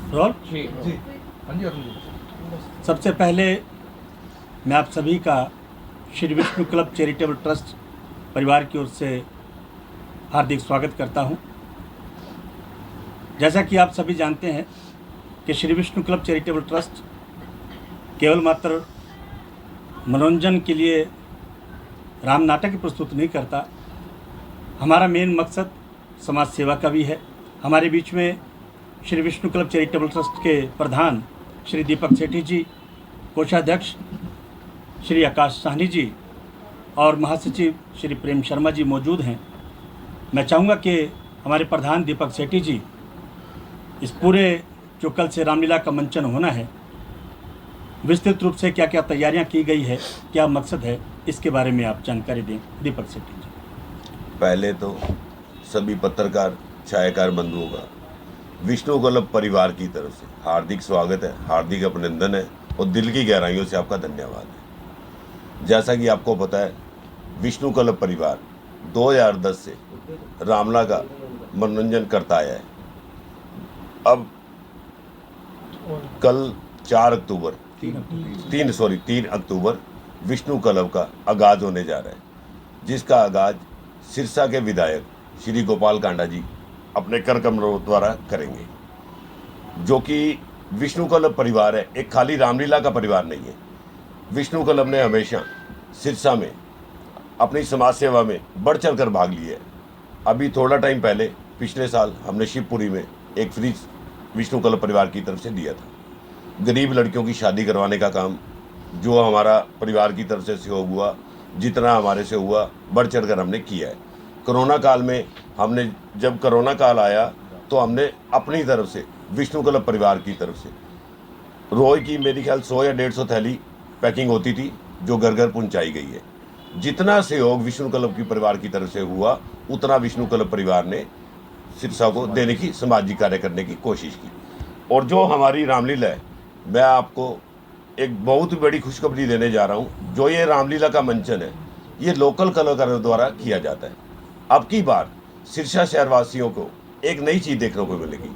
Role. जी हाँ जी अरुण जी। सबसे पहले मैं आप सभी का Shri Vishnu club charitable trust परिवार की ओर से हार्दिक स्वागत करता हूं। जैसा कि आप सभी जानते हैं कि Shri Vishnu club charitable trust केवल मात्र मनोरंजन के लिए राम नाटक की प्रस्तुत नहीं करता। हमारा मेन मकसद समाज सेवा का भी है। हमारे बीच में Shri Vishnu club charitable trust के प्रधान श्री दीपक सेठी जी, कोषाध्यक्ष श्री आकाश साहनी जी और महासचिव श्री प्रेम शर्मा जी मौजूद हैं। मैं चाहूँगा कि हमारे प्रधान दीपक सेठी जी इस पूरे जो कल से रामलीला का मंचन होना है, विस्तृत रूप से क्या क्या तैयारियां की गई है, क्या मकसद है, इसके बारे में आप जानकारी दें। दीपक सेठी जी। पहले तो सभी पत्रकार छायाकार बंधुओं का विष्णु क्लब परिवार की तरफ से हार्दिक स्वागत है, हार्दिक अभिनंदन है और दिल की गहराइयों से आपका धन्यवाद है। जैसा कि आपको पता है, विष्णु क्लब परिवार 2010 से रामलीला का मनोरंजन करता आया है। अब कल 3 अक्टूबर विष्णु क्लब का आगाज होने जा रहा है, जिसका आगाज सिरसा के विधायक श्री गोपाल कांडा जी अपने कर कमरों द्वारा करेंगे। जो कि विष्णु क्लब परिवार है, एक खाली रामलीला का परिवार नहीं है। विष्णु क्लब ने हमेशा सिरसा में अपनी समाज सेवा में बढ़ चढ़ कर भाग लिया है। अभी थोड़ा टाइम पहले पिछले साल हमने शिवपुरी में एक फ्रिज विष्णु क्लब परिवार की तरफ से दिया था। गरीब लड़कियों की शादी करवाने का काम जो हमारा परिवार की तरफ से सहयोग हुआ, जितना हमारे से हुआ, बढ़ चढ़ कर हमने किया है। कोरोना काल में हमने, जब कोरोना काल आया तो हमने अपनी तरफ से विष्णु क्लब परिवार की तरफ से रोज की मेरी ख्याल 100 या 150 थैली पैकिंग होती थी, जो घर घर पहुंचाई गई है। जितना सहयोग विष्णु क्लब की परिवार की तरफ से हुआ, उतना विष्णु क्लब परिवार ने सिरसा को देने की, सामाजिक कार्य करने की कोशिश की। और जो हमारी रामलीला है, मैं आपको एक बहुत बड़ी खुशखबरी देने जा रहा हूँ। जो ये रामलीला का मंचन है, ये लोकल कलाकारों द्वारा किया जाता है। अब की बार सिरसा शहरवासियों को एक नई चीज़ देखने को मिलेगी।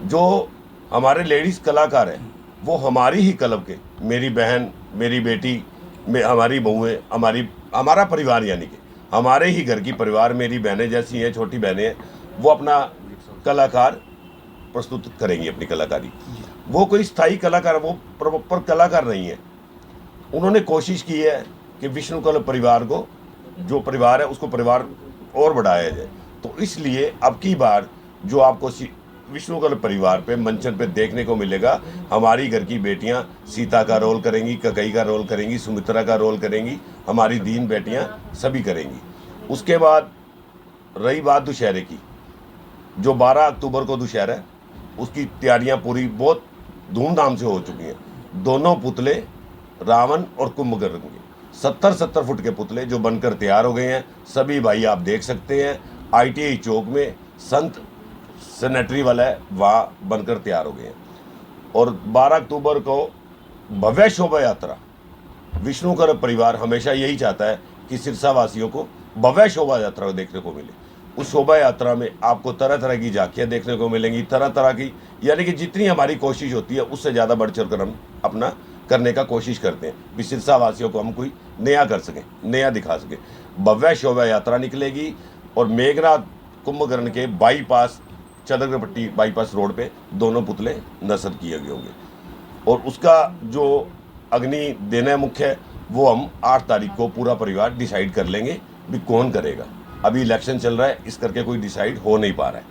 जो हमारे लेडीज़ कलाकार हैं, वो हमारी ही क्लब के, मेरी बहन, मेरी बेटी, हमारी बहुएँ, हमारा परिवार, यानी कि हमारे ही घर की परिवार, मेरी बहनें जैसी हैं, छोटी बहनें हैं, वो अपना कलाकार प्रस्तुत करेंगी, अपनी कलाकारी। वो कोई स्थायी कलाकार, वो प्रॉपर कलाकार नहीं है। उन्होंने कोशिश की है कि विष्णु क्लब परिवार को, जो परिवार है, उसको परिवार और बढ़ाया जाए। तो इसलिए अब की बार जो आपको विष्णु क्लब परिवार पे मंचन पे देखने को मिलेगा, हमारी घर की बेटियां सीता का रोल करेंगी, ककई का रोल करेंगी, सुमित्रा का रोल करेंगी, हमारी दीन बेटियां सभी करेंगी। उसके बाद रही बात दुशहरे की, जो 12 अक्टूबर को दुशहरा है, उसकी तैयारियां पूरी बहुत धूमधाम से हो चुकी हैं। दोनों पुतले रावण और कुंभकर्ण के 70-70 फुट के पुतले जो बनकर तैयार हो गए हैं। सभी भाई आप देख सकते हैं, ITI चौक में संत सैनिटरी वाला है, वहाँ बनकर तैयार हो गए हैं। और 12 अक्टूबर को भव्य शोभा यात्रा, विष्णु क्लब परिवार हमेशा यही चाहता है कि सिरसा वासियों को भव्य शोभा यात्रा देखने को मिले। उस शोभा यात्रा में आपको तरह तरह की झांकियाँ देखने को मिलेंगी, तरह तरह की, यानी कि जितनी हमारी कोशिश होती है उससे ज़्यादा बढ़ चढ़ कर हम अपना करने का कोशिश करते हैं कि सिरसा वासियों को हम कोई नया कर सकें, नया दिखा सकें। भव्य शोभा यात्रा निकलेगी और मेघनाथ कुंभकर्ण के बाईपास, चंद्रपट्टी बाईपास रोड पे दोनों पुतले नस्ब किए गए होंगे। और उसका जो अग्नि देना है मुख्य, वो हम 8 तारीख को पूरा परिवार डिसाइड कर लेंगे भी कौन करेगा। अभी इलेक्शन चल रहा है, इस करके कोई डिसाइड हो नहीं पा रहा है।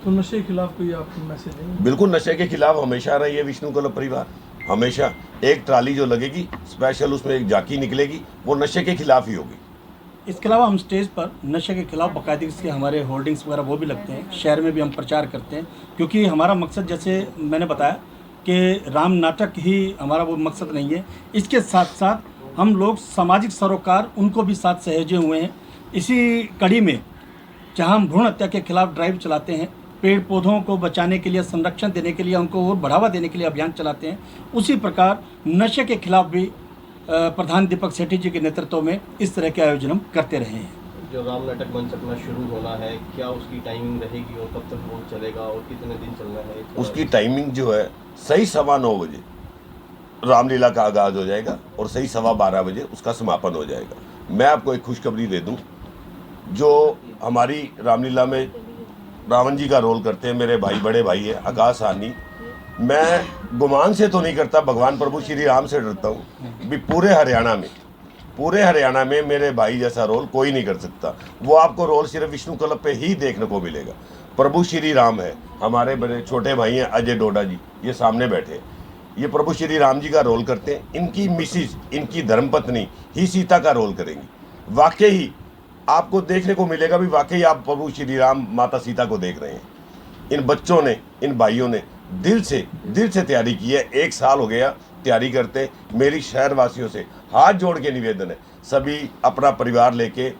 तो नशे के खिलाफ कोई आप मैसेज देंगे? बिल्कुल, नशे के खिलाफ हमेशा रही है विष्णु क्लब परिवार। हमेशा एक ट्राली जो लगेगी स्पेशल, उसमें एक झांकी निकलेगी, वो नशे के खिलाफ ही होगी। इसके अलावा हम स्टेज पर नशे के खिलाफ बाकायदगी से हमारे होर्डिंग्स वगैरह वो भी लगते हैं, शहर में भी हम प्रचार करते हैं, क्योंकि हमारा मकसद, जैसे मैंने बताया कि राम नाटक ही हमारा वो मकसद नहीं है। इसके साथ साथ हम लोग सामाजिक सरोकार उनको भी साथ सहेजे हुए हैं। इसी कड़ी में जहाँ हम भ्रूण हत्या के खिलाफ ड्राइव चलाते हैं, पेड़ पौधों को बचाने के लिए, संरक्षण देने के लिए, उनको और बढ़ावा देने के लिए अभियान चलाते हैं, उसी प्रकार नशे के खिलाफ भी प्रधान दीपक सेठी जी के नेतृत्व में इस तरह के आयोजन हम करते रहे हैं। जो राम नाटक मंच अपना शुरू होना है, क्या उसकी टाइमिंग रहेगी और कब तक वो चलेगा और कितने दिन चलना है? उसकी टाइमिंग जो है सही 9:15 बजे रामलीला का आगाज़ हो जाएगा और सही 12:15 बजे उसका समापन हो जाएगा। मैं आपको एक खुशखबरी दे दूं, जो हमारी रामलीला में रावण जी का रोल करते हैं मेरे भाई, बड़े भाई है आकाश साहनी। मैं गुमान से तो नहीं करता, भगवान प्रभु श्री राम से डरता हूँ भी पूरे हरियाणा में मेरे भाई जैसा रोल कोई नहीं कर सकता। वो आपको रोल सिर्फ विष्णु क्लब पे ही देखने को मिलेगा। प्रभु श्री राम है, हमारे बड़े छोटे भाई हैं अजय डोडा जी, ये सामने बैठे, ये प्रभु श्री राम जी का रोल करते हैं। इनकी मिसिज, इनकी धर्मपत्नी ही सीता का रोल करेंगी। वाकई आपको देखने को मिलेगा भी वाकई आप प्रभु श्री राम माता सीता को देख रहे हैं। इन बच्चों ने, इन भाइयों ने दिल से तैयारी की है। 1 साल हो गया तैयारी करते। मेरी शहरवासियों से हाथ जोड़ के निवेदन है, सभी अपना परिवार लेके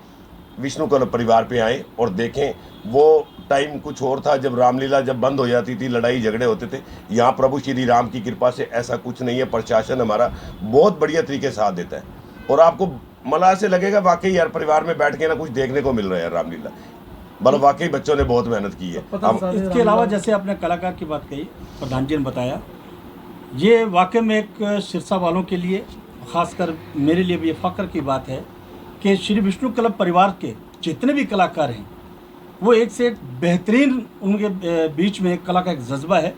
विष्णु क्लब परिवार पे आए और देखें। वो टाइम कुछ और था जब रामलीला जब बंद हो जाती थी, लड़ाई झगड़े होते थे। यहाँ प्रभु श्री राम की कृपा से ऐसा कुछ नहीं है। प्रशासन हमारा बहुत बढ़िया तरीके से साथ देता है और आपको मला से लगेगा वाकई यार परिवार में बैठ के ना कुछ देखने को मिल रहा है रामलीला। मतलब वाकई बच्चों ने बहुत मेहनत की है। इसके अलावा जैसे आपने कलाकार की बात कही, प्रधान जी ने बताया, ये वाकई में एक सिरसा वालों के लिए, खासकर मेरे लिए भी ये फ़ख्र की बात है कि श्री विष्णु क्लब परिवार के जितने भी कलाकार हैं वो एक से एक बेहतरीन, उनके बीच में कला का एक जज्बा है।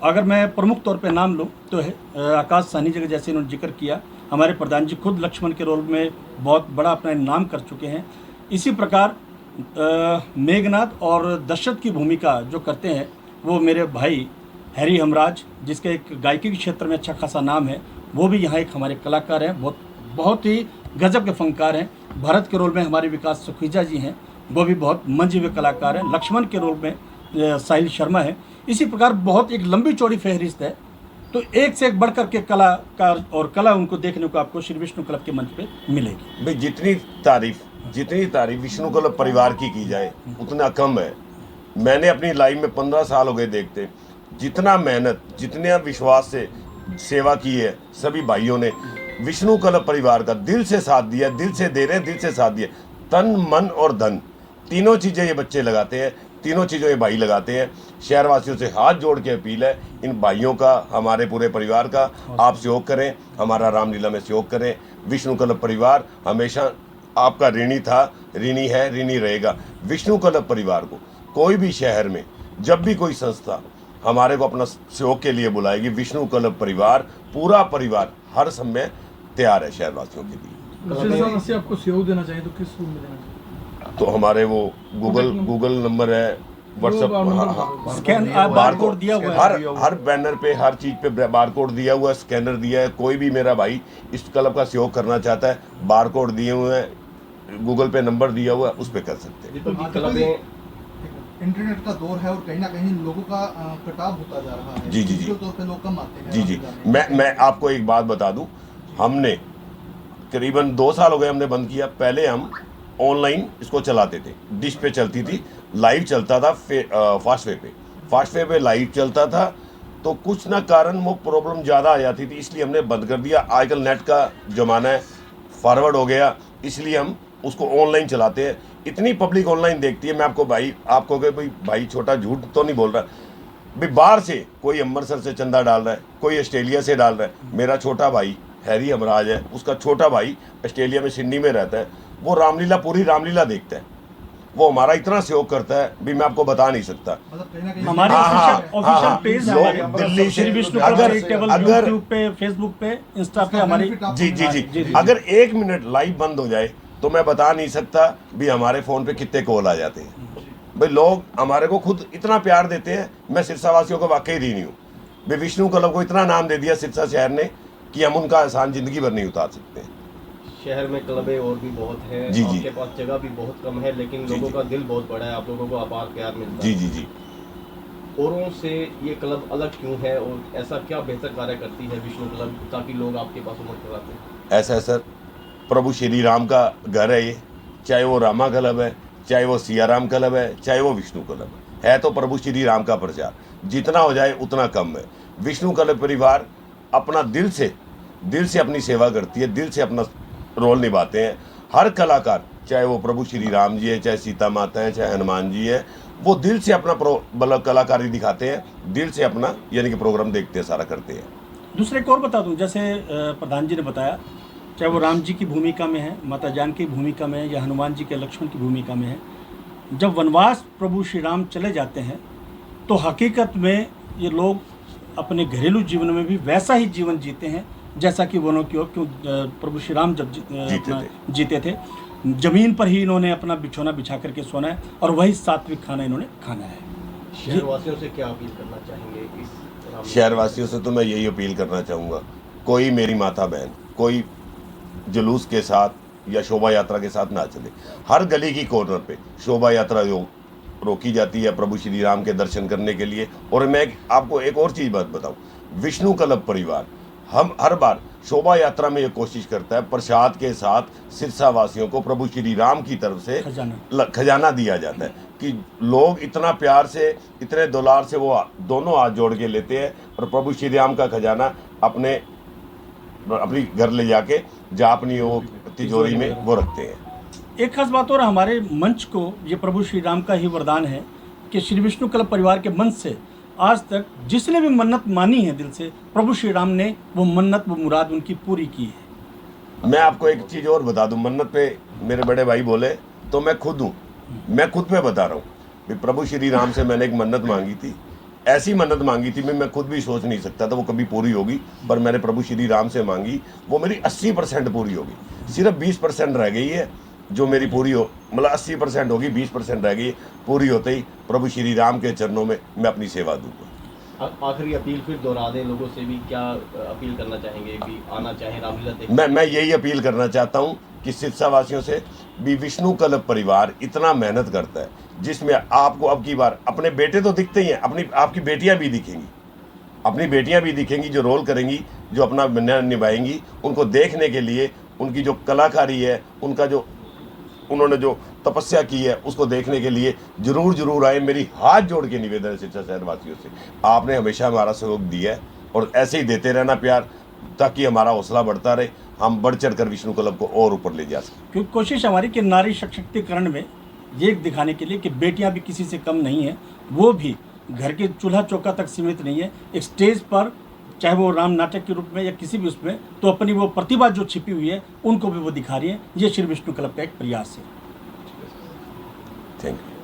अगर मैं प्रमुख तौर पे नाम लूँ तो है आकाश साहनी जी का, जैसे इन्होंने जिक्र किया, हमारे प्रधान जी खुद लक्ष्मण के रोल में बहुत बड़ा अपना नाम कर चुके हैं। इसी प्रकार मेघनाथ और दशरथ की भूमिका जो करते हैं वो मेरे भाई हैरी हमराज, जिसके एक गायकी के क्षेत्र में अच्छा खासा नाम है, वो भी यहाँ एक हमारे कलाकार हैं, बहुत ही गजब के फनकार हैं। भरत के रोल में हमारे विकास सुखीजा जी हैं, वो भी बहुत मंझे हुए कलाकार हैं। लक्ष्मण के रोल में साहिल शर्मा है। इसी प्रकार बहुत एक लंबी चौड़ी फहरिस्त है। तो एक से एक बढ़कर के कलाकार और कला उनको देखने को आपको श्री विष्णु क्लब के मंच पे मिलेगी। भाई जितनी तारीफ विष्णु क्लब परिवार की जाए उतना कम है। मैंने अपनी लाइफ में 15 साल हो गए देखते, जितना मेहनत, जितने विश्वास से सेवा की है सभी भाइयों ने विष्णु क्लब परिवार का दिल से साथ दिया, दिल से दे रहे हैं, दिल से साथ दिया। तन मन और धन तीनों चीज़ें ये बच्चे लगाते हैं, तीनों चीज़ों ये भाई लगाते हैं। शहरवासियों से हाथ जोड़ के अपील है इन भाइयों का, हमारे पूरे परिवार का, आप सहयोग करें, हमारा रामलीला में सहयोग करें। विष्णु क्लब परिवार हमेशा आपका ऋणी था, ऋणी है, ऋणी रहेगा। विष्णु क्लब परिवार को कोई भी शहर में जब भी कोई संस्था हमारे को अपना सहयोग के लिए बुलाएगी, विष्णु क्लब परिवार, पूरा परिवार हर समय तैयार है शहरवासियों के लिए। से आपको सहयोग देना चाहिए तो किस रूप में देना चाहिए? तो हमारे वो गूगल नंबर है, व्हाट्सएप, स्कैन बारकोड दिया हुआ है, हर बैनर पे, हर चीज पे बारकोड दिया हुआ है, स्कैनर दिया है। कोई भी मेरा भाई इस क्लब का सहयोग करना चाहता है, बारकोड दिए हुए हैं, गूगल पे नंबर दिया हुआ है, उस पे कर सकते हैं। इंटरनेट का दौर है और कहीं ना कहीं लोगों का कटाव होता जा रहा है। जी। तौर पे लोग कम आते हैं। जी। मैं आपको एक बात बता दूं, हमने करीबन 2 साल हो गए हमने बंद किया। पहले हम ऑनलाइन इसको चलाते थे, डिश पे चलती थी, लाइव चलता था, फास्ट वे पे लाइव चलता था। तो कुछ ना कारण वो प्रॉब्लम ज़्यादा आ जाती थी, इसलिए हमने बंद कर दिया। आजकल नेट का ज़माना है, फॉरवर्ड हो गया, इसलिए हम उसको ऑनलाइन चलाते हैं। इतनी पब्लिक ऑनलाइन देखती है, मैं आपको भाई छोटा झूठ तो नहीं बोल रहा भाई। बाहर से कोई अमृतसर से चंदा डाल रहा है, कोई ऑस्ट्रेलिया से डाल रहा है। मेरा छोटा भाई हैरी हमराज है, उसका छोटा भाई ऑस्ट्रेलिया में सिडनी में रहता है, वो रामलीला, पूरी रामलीला देखता है। वो हमारा इतना सहयोग करता है भी मैं आपको बता नहीं सकता। हमारे ऑफिशियल पेज दिल्ली से अगर यूट्यूब पे, फेसबुक पे, इंस्टा पे हमारी जी। अगर 1 मिनट लाइव बंद हो जाए तो मैं बता नहीं सकता भी हमारे फ़ोन पे कितने कॉल आ जाते हैं। भाई लोग हमारे को खुद इतना प्यार देते हैं। मैं सिरसा वासियों को वाकई ऋणी हूँ। भाई विष्णु क्लब को इतना नाम दे दिया सिरसा शहर ने कि हम उनका एहसान ज़िंदगी भर नहीं उतार सकते। शहर में क्लबें और भी बहुत हैं, जी। आपके पास जगह भी बहुत कम है, लेकिन लोगों का दिल बहुत बड़ा है, आप लोगों को अपार प्यार मिलता है। जी। औरों से ये क्लब अलग क्यों है और ऐसा क्या बेहतर कार्य करती है विष्णु क्लब ताकि लोग आपके पास उमड़ कर आते हैं? ऐसा है सर, प्रभु श्री राम का घर है ये, चाहे वो रामा क्लब है, चाहे वो सिया राम क्लब है, चाहे वो विष्णु क्लब है तो प्रभु श्री राम का प्रचार जितना हो जाए उतना कम है। विष्णु क्लब परिवार अपना दिल से अपनी सेवा करती है, दिल से अपना रोल निभाते हैं। हर कलाकार चाहे वो प्रभु श्री राम जी है, चाहे सीता माता है, चाहे हनुमान जी है, वो दिल से अपना मतलब कलाकारी दिखाते हैं, दिल से अपना यानी कि प्रोग्राम देखते हैं, सारा करते हैं। दूसरे एक और बता दूं, जैसे प्रधान जी ने बताया, चाहे वो राम जी की भूमिका में है, माता जानकी की भूमिका में है, या हनुमान जी के लक्ष्मण की भूमिका में है, जब वनवास प्रभु श्री राम चले जाते हैं तो हकीकत में ये लोग अपने घरेलू जीवन में भी वैसा ही जीवन जीते हैं जैसा कि वनों की ओर क्यों प्रभु श्री राम जब जीते थे। जमीन पर ही इन्होंने अपना बिछौना बिछा करके सोना है और वही सात्विक खाना इन्होंने खाना है। शहरवासियों से क्या अपील करना चाहेंगे इस राम शहरवासियों से तो मैं यही अपील करना चाहूँगा, कोई मेरी माता बहन कोई जुलूस के साथ या शोभा यात्रा के साथ ना चले। हर गली की कॉर्नर पे शोभा यात्रा रोकी जाती है प्रभु श्री राम के दर्शन करने के लिए। और मैं आपको एक और चीज़ बात बताऊं, विष्णु क्लब परिवार हम हर बार शोभा यात्रा में ये कोशिश करता है प्रसाद के साथ सिरसा वासियों को प्रभु श्री राम की तरफ से खजाना दिया जाता है कि लोग इतना प्यार से, इतने दुलार से वो दोनों हाथ जोड़ के लेते हैं और प्रभु श्री राम का खजाना अपनी घर ले जाके जहाँ अपनी वो तिजोरी में वो रखते हैं। एक खास बात और, हमारे मंच को ये प्रभु श्री राम का ही वरदान है कि श्री विष्णु क्लब परिवार के मंच से आज तक जिसने भी मन्नत मानी है दिल से, प्रभु श्री राम ने वो मन्नत, वो मुराद उनकी पूरी की है। मैं आपको एक चीज़ और बता दूं, मन्नत पे मेरे बड़े भाई बोले तो मैं खुद हूँ, मैं खुद पे बता रहा हूँ कि प्रभु श्री राम से मैंने एक मन्नत मांगी थी, ऐसी मन्नत मांगी थी मैं खुद भी सोच नहीं सकता था वो कभी पूरी होगी, पर मैंने प्रभु श्री राम से मांगी, वो मेरी 80% पूरी होगी। सिर्फ 20% रह गई है जो मेरी पूरी हो, मतलब 80% होगी, 20% रह गई, पूरी होते ही प्रभु श्री राम के चरणों में मैं अपनी सेवा दूंगा। आखिरी अपील फिर दोहरा दें, लोगों से भी क्या अपील करना चाहेंगे कि आना चाहें रामलीला देखने? मैं यही अपील करना चाहता हूँ कि सिरसा वासियों से भी विष्णु क्लब परिवार इतना मेहनत करता है जिसमें आपको अब की बार अपने बेटे तो दिखते ही हैं, आपकी बेटियां भी दिखेंगी, अपनी बेटियां भी दिखेंगी जो रोल करेंगी, जो अपना निभाएंगी। उनको देखने के लिए उनकी जो कलाकारी है, उनका जो उन्होंने जो तपस्या की है, उसको देखने के लिए जरूर आए। मेरी हाथ जोड़ के निवेदन है सिरसा शहरवासियों से, आपने हमेशा हमारा सहयोग दिया है और ऐसे ही देते रहना प्यार, ताकि हमारा हौसला बढ़ता रहे, हम बढ़ चढ़ कर विष्णु क्लब को और ऊपर ले जा सकें। क्योंकि कोशिश हमारी कि नारी सशक्तिकरण में ये दिखाने के लिए कि बेटियां भी किसी से कम नहीं हैं, वो भी घर के चूल्हा चौका तक सीमित नहीं है, एक स्टेज पर चाहे वो राम नाटक के रूप में या किसी भी उसमें, तो अपनी वो प्रतिभा जो छिपी हुई है उनको भी वो दिखा रही है। ये श्री विष्णु क्लब का एक प्रयास है। Thank you.